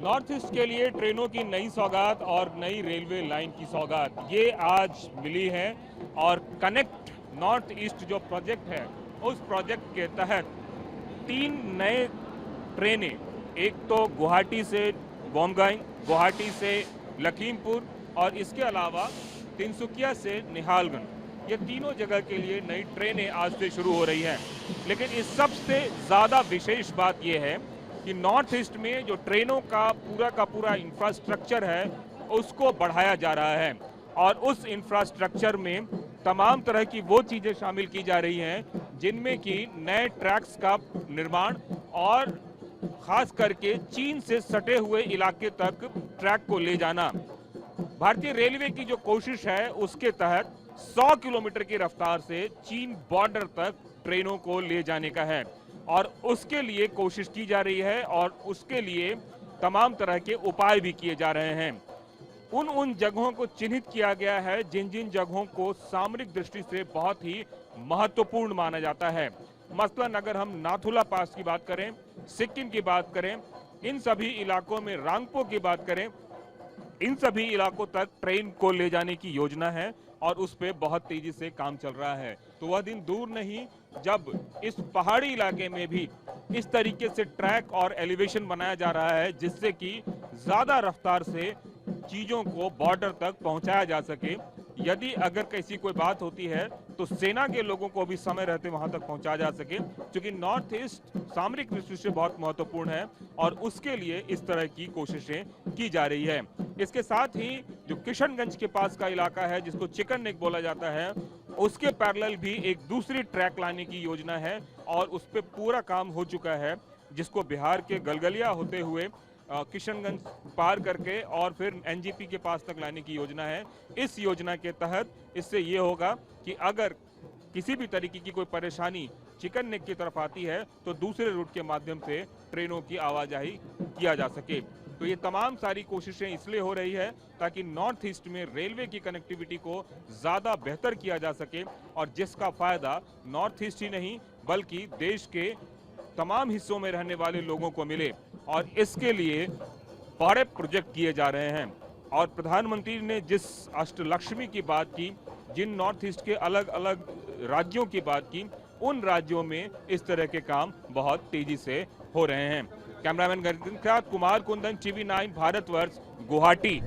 North east के लिए ट्रेनों की नई सौगात और नई रेलवे लाइन की सौगात ये आज मिली है। और कनेक्ट नॉर्थ ईस्ट जो प्रोजेक्ट है, उस प्रोजेक्ट के तहत 3 नए ट्रेनें, एक तो गुवाहाटी से बोमगाई, गुवाहाटी से लखीमपुर और इसके अलावा तिनसुकिया से निहालगंज, ये तीनों जगह के लिए नई ट्रेनें आज से शुरू हो रही हैं। लेकिन इस सबसे ज़्यादा विशेष बात यह है कि नॉर्थ ईस्ट में जो ट्रेनों का पूरा इंफ्रास्ट्रक्चर है उसको बढ़ाया जा रहा है। और उस इंफ्रास्ट्रक्चर में तमाम तरह की वो चीज़ें शामिल की जा रही हैं जिनमें कि नए ट्रैक्स का निर्माण और खास करके चीन से सटे हुए इलाके तक ट्रैक को ले जाना। भारतीय रेलवे की जो कोशिश है उसके तहत 100 किलोमीटर की रफ्तार से चीन बॉर्डर तक ट्रेनों को ले जाने का है और उसके लिए कोशिश की जा रही है और उसके लिए तमाम तरह के उपाय भी किए जा रहे हैं। उन जगहों को चिन्हित किया गया है जिन जिन जगहों को सामरिक दृष्टि से बहुत ही महत्वपूर्ण माना जाता है। मसलन अगर हम नाथुला पास की बात करें, सिक्किम की बात करें, इन सभी इलाकों में रांगपो की बात करें, इन सभी इलाकों तक ट्रेन को ले जाने की योजना है और उस पे बहुत तेजी से काम चल रहा है। तो वह दिन दूर नहीं जब इस पहाड़ी इलाके में भी इस तरीके से ट्रैक और एलिवेशन बनाया जा रहा है जिससे कि ज्यादा रफ्तार से चीजों को बॉर्डर तक पहुंचाया जा सके। यदि अगर कैसी कोई बात होती है तो सेना के लोगों को भी समय रहते वहां तक पहुंचाया जा सके, क्योंकि नॉर्थ ईस्ट सामरिक दृष्टि से बहुत महत्वपूर्ण है और उसके लिए इस तरह की कोशिशें की जा रही है। इसके साथ ही जो किशनगंज के पास का इलाका है जिसको चिकन नेक बोला जाता है, उसके पैरेलल भी एक दूसरी ट्रैक लाने की योजना है और उस पर पूरा काम हो चुका है, जिसको बिहार के गलगलिया होते हुए किशनगंज पार करके और फिर एनजीपी के पास तक लाने की योजना है। इस योजना के तहत इससे ये होगा कि अगर किसी भी तरीके की कोई परेशानी चिकन नेक की तरफ आती है तो दूसरे रूट के माध्यम से ट्रेनों की आवाजाही किया जा सके। तो ये तमाम सारी कोशिशें इसलिए हो रही है ताकि नॉर्थ ईस्ट में रेलवे की कनेक्टिविटी को ज़्यादा बेहतर किया जा सके और जिसका फायदा नॉर्थ ईस्ट ही नहीं बल्कि देश के तमाम हिस्सों में रहने वाले लोगों को मिले। और इसके लिए बड़े प्रोजेक्ट किए जा रहे हैं और प्रधानमंत्री ने जिस अष्टलक्ष्मी की बात की, जिन नॉर्थ ईस्ट के अलग अलग राज्यों की बात की, उन राज्यों में इस तरह के काम बहुत तेजी से हो रहे हैं। कैमरामैन के साथ कुमार कुंदन, टीवी 9 भारतवर्ष, गुवाहाटी।